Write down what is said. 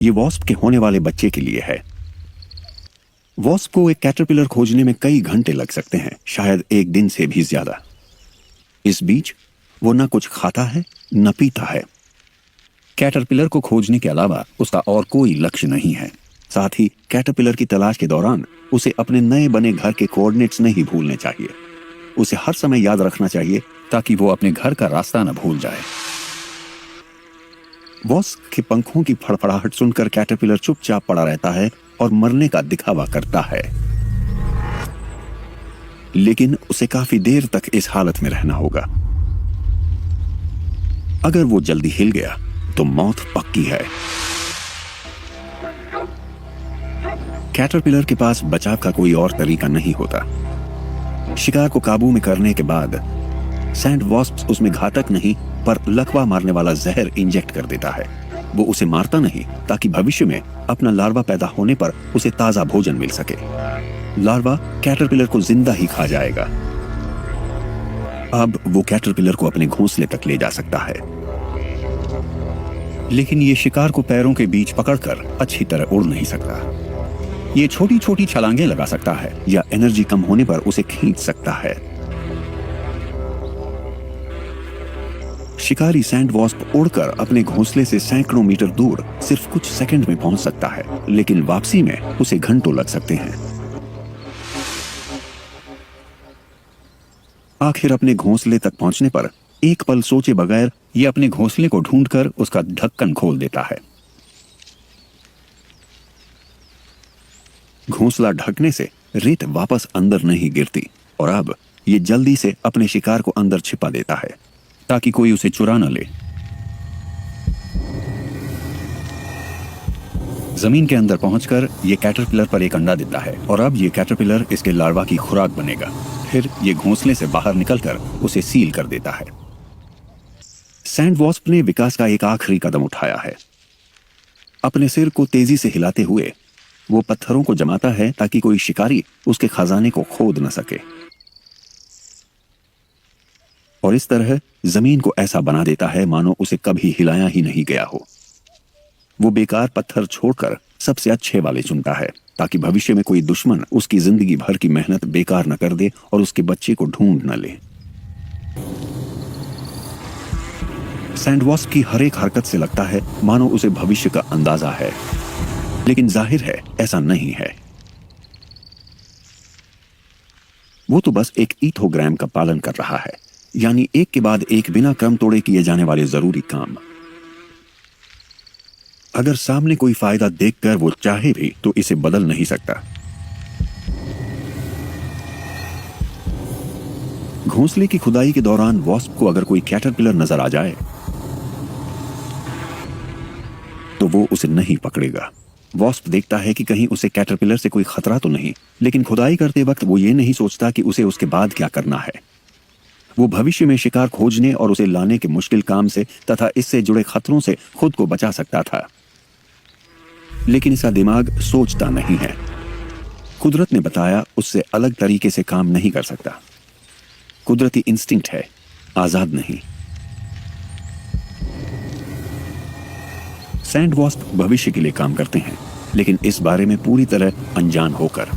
ये वॉस्प के होने वाले बच्चे के लिए है। वॉस्प को एक कैटरपिलर खोजने में कई घंटे लग सकते हैं, शायद एक दिन से भी ज्यादा। इस बीच वो न कुछ खाता है न पीता है। कैटरपिलर को खोजने के अलावा उसका और कोई लक्ष्य नहीं है। साथ ही कैटरपिलर की तलाश के दौरान उसे अपने नए बने घर के कोऑर्डिनेट्स नहीं भूलने चाहिए। उसे हर समय याद रखना चाहिए ताकि वो अपने घर का रास्ता न भूल जाए। वॉस्प के पंखों की फड़फड़ाहट सुनकर कैटरपिलर चुपचाप पड़ा रहता है और मरने का दिखावा करता है, लेकिन उसे काफी देर तक इस हालत में रहना होगा। अगर वो जल्दी हिल गया तो मौत पक्की है। कैटरपिलर के पास बचाव का कोई और तरीका नहीं होता। शिकार को काबू में करने के बाद सैंड वॉस्प उसमें घातक नहीं पर लकवा मारने वाला जहर इंजेक्ट कर देता है। वो उसे मारता नहीं ताकि भविष्य में अपना लार्वा पैदा होने पर उसे ताजा भोजन मिल सके। लार्वा कैटरपिलर को जिंदा ही खा जाएगा। अब वो कैटरपिलर को अपने घोंसले तक ले जा सकता है, लेकिन ये शिकार को पैरों के बीच पकड़कर अच्छी तरह उड़ नहीं सकता। ये छोटी छोटी छलांगें लगा सकता है या एनर्जी कम होने पर उसे खींच सकता है। शिकारी सैंड वॉस्प उड़कर अपने घोंसले से सैकड़ों मीटर दूर सिर्फ कुछ सेकंड में पहुंच सकता है, लेकिन वापसी में उसे घंटों लग सकते हैं। आखिर अपने घोंसले तक पहुंचने पर एक पल सोचे बगैर ये अपने घोंसले को ढूंढकर उसका ढक्कन खोल देता है। घोंसला ढकने से रेत वापस अंदर नहीं गिरती और अब ये जल्दी से अपने शिकार को अंदर छिपा देता है ताकि कोई उसे चुरा न ले। जमीन के अंदर पहुंचकर ये कैटरपिलर पर एक अंडा देता है और अब ये कैटरपिलर इसके लार्वा की खुराक बनेगा। फिर ये घोंसले से बाहर निकलकर उसे सील कर देता है। सैंड वॉस्प ने विकास का एक आखिरी कदम उठाया है। अपने सिर को तेजी से हिलाते हुए वो पत्थरों को जमाता है ताकि कोई शिकारी उसके खजाने को खोद न सके, और इस तरह जमीन को ऐसा बना देता है मानो उसे कभी हिलाया ही नहीं गया हो। वो बेकार पत्थर छोड़कर सबसे अच्छे वाले चुनता है ताकि भविष्य में कोई दुश्मन उसकी जिंदगी भर की मेहनत बेकार न कर दे और उसके बच्चे को ढूंढ न ले। सैंड वॉस्प की हर एक हरकत से लगता है मानो उसे भविष्य का अंदाजा है, लेकिन जाहिर है ऐसा नहीं है। वो तो बस एक ईथोग्राम का पालन कर रहा है, यानी एक के बाद एक बिना क्रम तोड़े किए जाने वाले जरूरी काम। अगर सामने कोई फायदा देखकर वो चाहे भी तो इसे बदल नहीं सकता। घोंसले की खुदाई के दौरान वॉस्प को अगर कोई कैटरपिलर नजर आ जाए तो वो उसे नहीं पकड़ेगा। वॉस्प देखता है कि कहीं उसे कैटरपिलर से कोई खतरा तो नहीं, लेकिन खुदाई करते वक्त वो ये नहीं सोचता कि उसे उसके बाद क्या करना है। वो भविष्य में शिकार खोजने और उसे लाने के मुश्किल काम से तथा इससे जुड़े खतरों से खुद को बचा सकता था, लेकिन इसका दिमाग सोचता नहीं है। कुदरत ने बताया उससे अलग तरीके से काम नहीं कर सकता। कुदरती इंस्टिंक्ट है, आजाद नहीं। सैंड वॉस्प भविष्य के लिए काम करते हैं, लेकिन इस बारे में पूरी तरह अनजान होकर।